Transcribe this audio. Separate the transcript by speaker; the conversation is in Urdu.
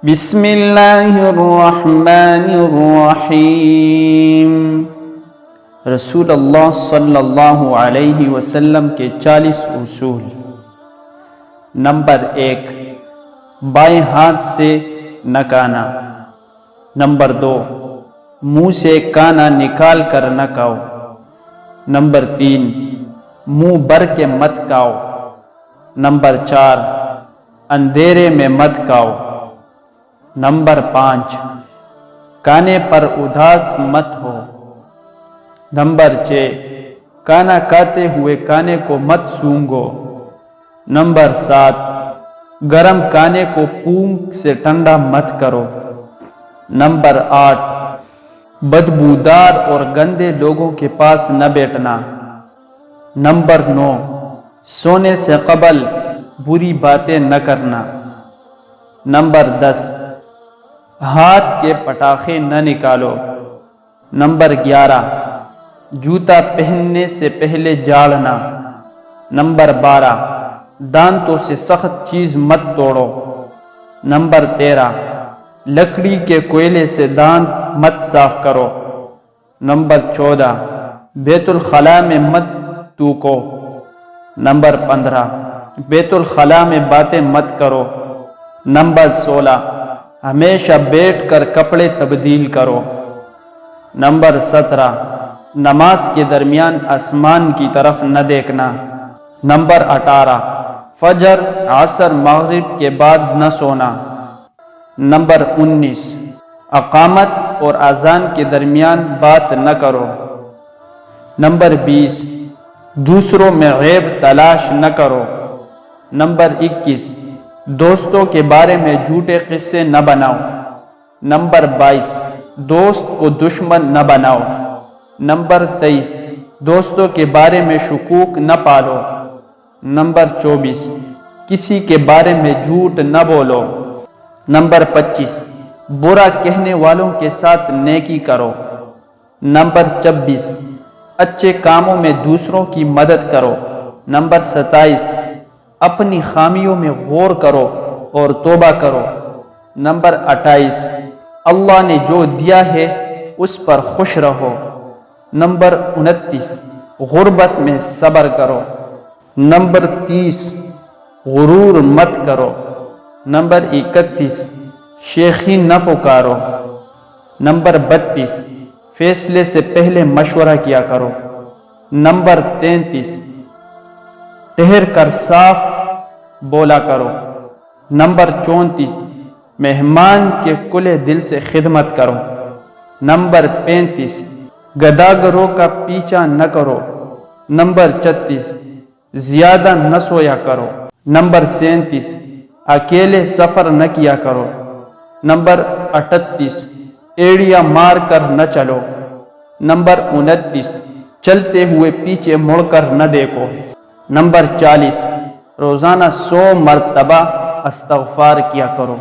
Speaker 1: بسم اللہ الرحمن الرحیم۔ رسول اللہ صلی اللہ علیہ وسلم کے 40 اصول۔ نمبر 1، بائیں ہاتھ سے نہ کانا۔ نمبر 2، منہ سے کانا نکال کر نہ کھاؤ۔ نمبر 3، منہ بھر کے مت کھاؤ۔ نمبر 4، اندھیرے میں مت کھاؤ۔ نمبر 5، کانے پر اداس مت ہو۔ نمبر 6، کانا کھاتے ہوئے کانے کو مت سونگھو۔ نمبر 7، گرم کانے کو پونگ سے ٹھنڈا مت کرو۔ نمبر 8، بدبودار اور گندے لوگوں کے پاس نہ بیٹھنا۔ نمبر 9، سونے سے قبل بری باتیں نہ کرنا۔ نمبر 10، ہاتھ کے پٹاخے نہ نکالو۔ نمبر 11، جوتا پہننے سے پہلے جھاڑنا۔ نمبر 12، دانتوں سے سخت چیز مت توڑو۔ نمبر 13، لکڑی کے کوئلے سے دانت مت صاف کرو۔ نمبر 14، بیت الخلاء میں مت تھوکو۔ نمبر 15، بیت الخلاء میں باتیں مت کرو۔ نمبر 16، ہمیشہ بیٹھ کر کپڑے تبدیل کرو۔ نمبر 17، نماز کے درمیان آسمان کی طرف نہ دیکھنا۔ نمبر 18، فجر، عصر، مغرب کے بعد نہ سونا۔ نمبر 19، اقامت اور اذان کے درمیان بات نہ کرو۔ نمبر 20، دوسروں میں عیب تلاش نہ کرو۔ نمبر 21، دوستوں کے بارے میں جھوٹے قصے نہ بناؤ۔ نمبر 22، دوست کو دشمن نہ بناؤ۔ نمبر 23، دوستوں کے بارے میں شکوک نہ پالو۔ نمبر 24، کسی کے بارے میں جھوٹ نہ بولو۔ نمبر 25، برا کہنے والوں کے ساتھ نیکی کرو۔ نمبر 26، اچھے کاموں میں دوسروں کی مدد کرو۔ نمبر 27، اپنی خامیوں میں غور کرو اور توبہ کرو۔ نمبر 28، اللہ نے جو دیا ہے اس پر خوش رہو۔ نمبر 29، غربت میں صبر کرو۔ نمبر 30، غرور مت کرو۔ نمبر 31، شیخی نہ پکارو۔ نمبر 32، فیصلے سے پہلے مشورہ کیا کرو۔ نمبر 33، ٹھہر کر صاف بولا کرو۔ نمبر 34، مہمان کے کھلے دل سے خدمت کرو۔ نمبر 35، گداگروں کا پیچھا نہ کرو۔ نمبر 36، زیادہ نہ سویا کرو۔ نمبر 37، اکیلے سفر نہ کیا کرو۔ نمبر 38، ایڑیاں مار کر نہ چلو۔ نمبر 29، چلتے ہوئے پیچھے مڑ کر نہ دیکھو۔ نمبر 40، روزانہ 100 مرتبہ استغفار کیا کرو۔